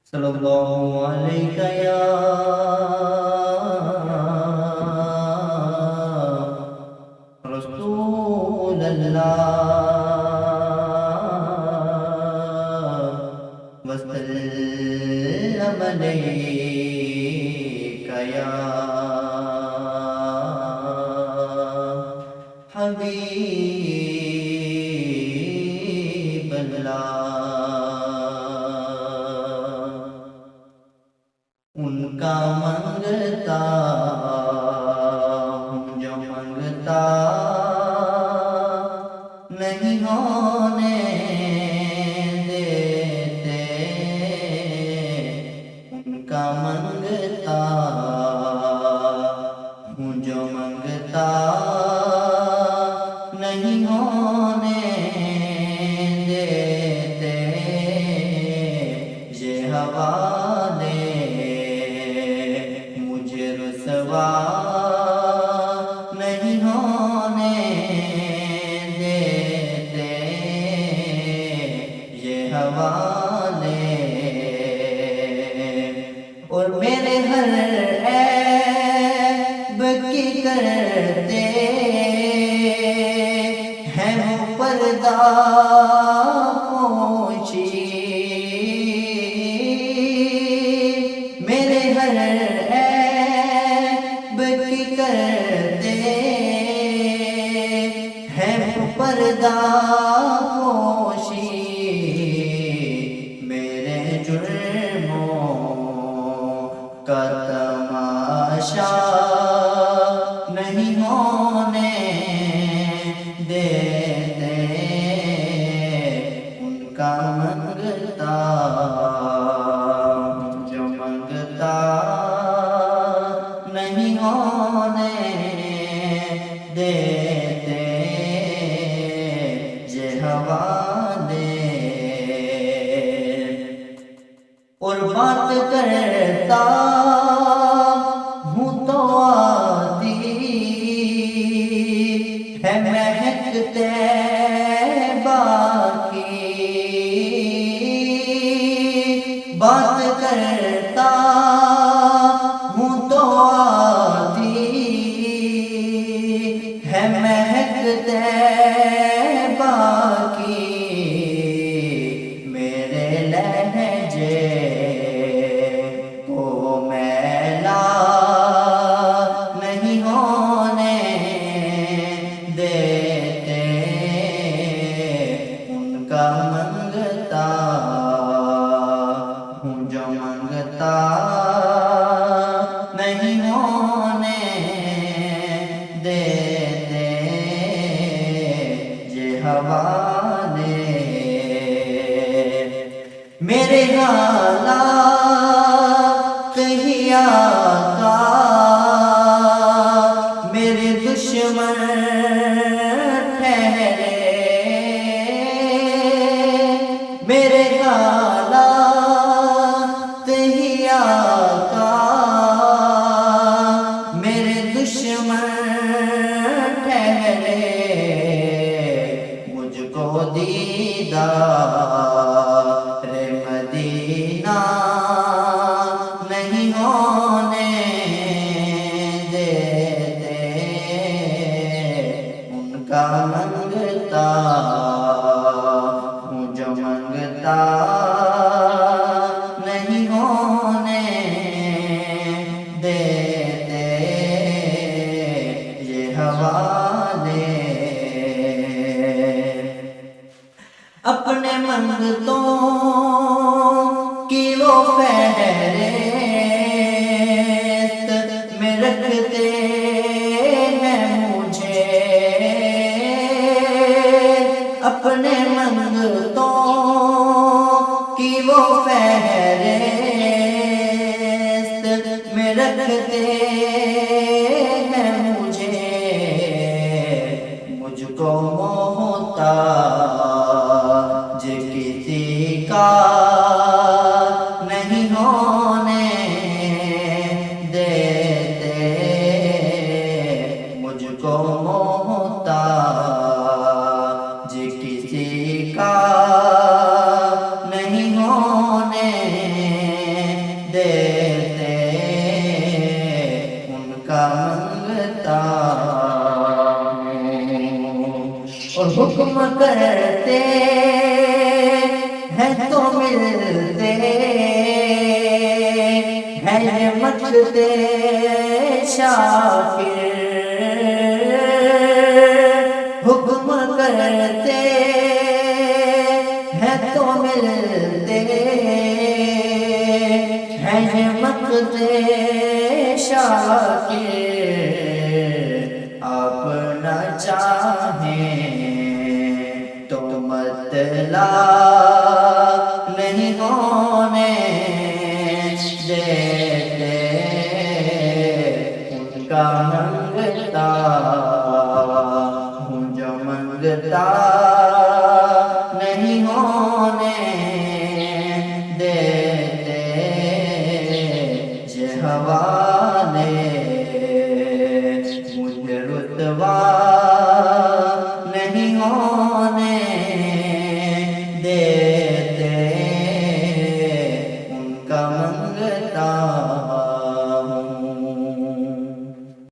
सल्लल्लाहु अलैका या रसूल अल्लाह वसल्लम अलैका या हबीब अल्लाह। उनका मंगता हूँ जो मंगता नहीं होने देते, उनका मंगता हूँ जो मंगता नहीं होने देते। ये हवाले मुझे रुसवा नहीं होने देते, ये हवाले। और मेरे हर ऐब की करते हैं वो पर्दा पोशी, मेरे हर ऐब की करते हैं वो पर्दा पोशी। मेरे जुर्मों का तमाशा नहीं होने देते, उनका मंगता जो मंगता नहीं होने देते। ये हवाले। और बात करता हूँ तो आती है महकते बाकी, बात करता हूँ तो आती है महकते बाकी। मेरे लहजे को मैला नहीं होने देते, उनका मंगता हूँ जो मंगता नहीं होने देते। ये हवाले। मेरे हालात ही आका मेरे दुश्मन ठहरे, मेरे हालात ही आका मेरे दुश्मन ठहरे। मुझको दीदार मदीना नहीं होने देते, उनका मंगता हूँ जो मंगता नहीं होने देते। ये हवाले। अपने मंगतों की वो फहरिस्त में रखते हैं मुझे, अपने मंगतों की वो फहरिस्त में रखते हैं मुझे। मुझको मोहताज किसी का नहीं होने देते, मुझको मोहताज किसी का नहीं होने کرتے ہیں تو ملتے ہیں یہ مچھتے شاکر، حکم کرتے ہیں تو ملتے ہیں یہ مچھتے شاکر، آپ نہ چاہیں تو مطلب نہیں ہونے دیتے، ان کا منگتا ہوں جو منگتا نہیں ہونے دیتے، یہ حوالے مجھے رتبہ نہیں ہونے